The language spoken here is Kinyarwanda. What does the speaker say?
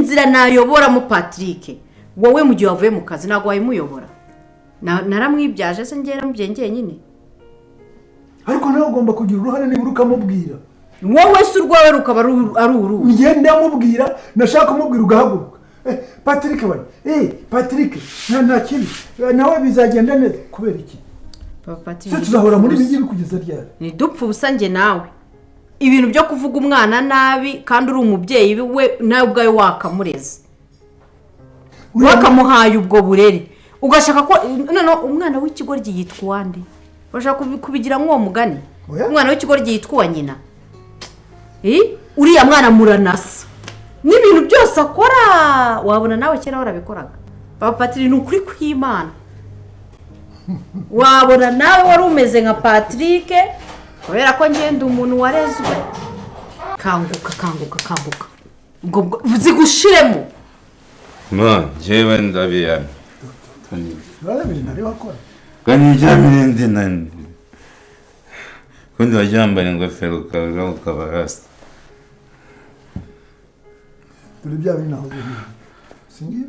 inzira nayoboramo Patrick wowe mu gihe wavuye mu kazi ntabwo wayimuyobora naramwibyaje se ngera mubye nyine ariko nawe ugomba kugira uruhare niba ukamubwira wowe se urwawe rukaba ari uruhu ngenda mubwira nashaka kumubwira ugahaguruka Patrick bari Patrick nta kintu nawe bizagenda neza kubera iki Patrick tuzahora muri bigi kugeza ryari ni dupfa ubusange nawe ibintu byo kuvuga umwana nabi kandi uri umubyeyi we nawe ubwawe wakamureze wakamuhaye ubwo burere ugashaka ko none umwana w'ikigoryi yitwa wande bashaka kubigira nk'uwo mugani umwana w'ikigoryi yitwa nyina uriya mwana muranasa n'ibintu byose akora wabona nawe kera warabikoraga Papa Patrick ni ukuri kw'Imana wabona nawe wari umeze nka Patrick kubera ko ngenda umuntu warezwe kanguka ubwo zigushiremo jewe ndabiyana barabiri nari wakora kandi jamende nani kundi wajambara ingofero ukaba rasta dore bya binaho singi